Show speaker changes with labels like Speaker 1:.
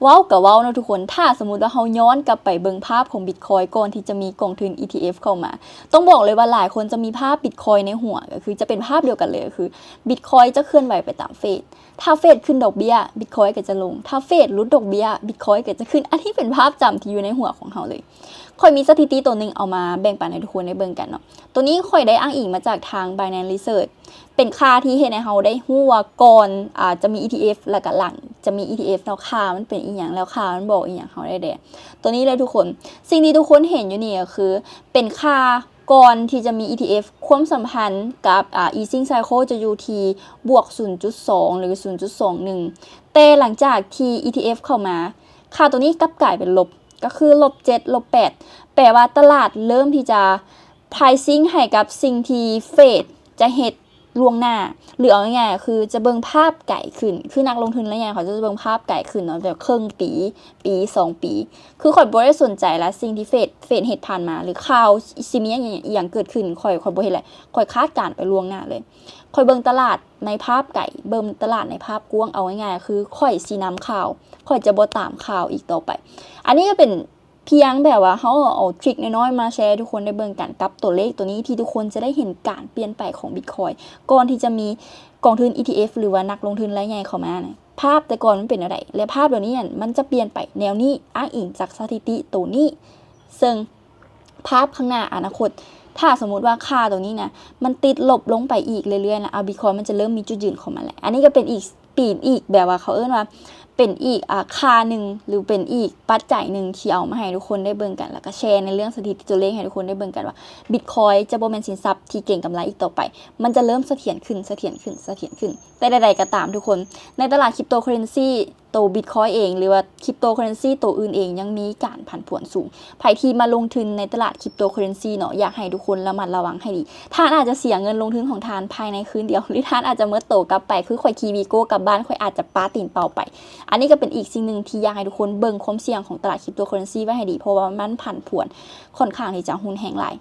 Speaker 1: ว้าวกับว้าวนะทุกคนถ้าสมมุติว่าเฮาย้อนกลับไปเบิ่งภาพของ Bitcoin ก่อนที่จะมีกองทุน ETF เข้ามาต้องบอกเลยว่าหลายคนจะมีภาพ Bitcoin ในหัวก็คือจะเป็นภาพเดียวกันเลยคือ Bitcoin จะเคลื่อนไหวไปตามเฟดถ้าเฟดขึ้นดอกเบี้ย Bitcoin ก็จะลงถ้าเฟดลดดอกเบี้ย Bitcoin ก็จะขึ้นอันนี้เป็นภาพจำที่อยู่ในหัวของเฮาเลยค่อยมีสถิติตัวนึงเอามาแบ่งปันให้ทุกคนได้เบิ่งกันเนาะตัวนี้ค่อยได้อ้างอิงมาจากทาง Binance Research เป็นค่าที่เฮ็ดให้เฮาได้ฮู้ว่าก่อนจะมี ETF แล้วก็หลังจะมี ETF แล้วค่ามันเป็นอีหยังแล้วค่ามันบอกอีหยังเฮาได้แดตัวนี้เลยทุกคนสิ่งที่ทุกคนเห็นอยู่นี่ก็คือเป็นค่าก่อนที่จะมี ETF ความสัมพันธ์กับeasing cycle จะอยู่ที่บวก 0.2 หรือ 0.21 แต่หลังจากที่ ETF เข้ามาค่าตัวนี้กลับกลายเป็นลบก็คือลบ7ลบ8แปลว่าตลาดเริ่มที่จะ pricing ให้กับสิ่งที่เฟดจะเฮ็ดล่วงหน้าหรือเอาง่ายๆคือจะเบิ่งภาพไกลขึ้นคือนักลงทุนแล้วเนี่ยเขาจะเบิ่งภาพไกลขึ้นเนาะแบบครึ่งปี2ปีคือข่อยบ่ได้สนใจละสิ่งที่เฟดเฮ็ดผ่านมาหรือข่าวสิมีอย่างเกิดขึ้นข่อยบ่เฮ็ดแหละข่อยคาดการณ์ไปล่วงหน้าเลยข่อยเบิ่งตลาดในภาพไกลเบิ่งตลาดในภาพกว้างเอาง่ายๆคือข่อยสินำข่าวข่อยจะบ่ตามข่าวอีกต่อไปอันนี้ก็เป็นเพียงแบบว่าเขาเอาทริคน้อยๆมาแชร์ทุกคนได้เบิ่งกันกับตัวเลขตัวนี้ที่ทุกคนจะได้เห็นการเปลี่ยนไปของ Bitcoin ก่อนที่จะมีกองทุน ETF หรือว่านักลงทุนรายใหญ่เข้ามานะภาพแต่ก่อนมันเป็นอะไรและภาพเดี๋ยวนี้มันจะเปลี่ยนไปแนวนี้อ้างอิงจากสถิติตัวนี้ซึ่งภาพข้างหน้าอนาคตถ้าสมมุติว่าค่าตัวนี้นะมันติดลบลงไปอีกเรื่อยๆนะBitcoin มันจะเริ่มมีจุดยืนของมันแหละอันนี้ก็เป็นอีกปีนอีกแบบว่าเขาเอิ้นว่าเป็นอีกค่าหนึ่งหรือเป็นอีกปัจจัยหนึ่งที่เอามาให้ทุกคนได้เบิ่งกันแล้วก็แชร์ในเรื่องสถิติตัวเลขให้ทุกคนได้เบิ่งกันว่า Bitcoin จะบ่แม่นสินทรัพย์ที่เก่งกำไรอีกต่อไปมันจะเริ่มเสถียรขึ้นแต่ใดๆก็ตามทุกคนในตลาดคริปโตเคอเรนซีตัว Bitcoin เองหรือว่าคริปโตเคอเรนซีตัวอื่นเองยังมีการผันผวนสูงใครที่มาลงทุนในตลาดคริปโตเคอเรนซีเนาะอยากให้ทุกคนระมัดระวังให้ดีท่านอาจจะเสียเงินลงทุนของท่านภายในคืนเดียวหรือท่านอาจจะเมื่อโตกลับไปคือข่อยขี่วีโก้กลับบ้านข่อยอาจจะป้าตีนเป่าไปอันนี้ก็เป็นอีกสิ่งหนึ่งที่อยากให้ทุกคนเบิ่งความเสี่ยงของตลาดคริปโตเคอเรนซีไว้ให้ดีเพราะว่ามันผันผวนค่อนข้างที่จะหุ้นแห้งหลาย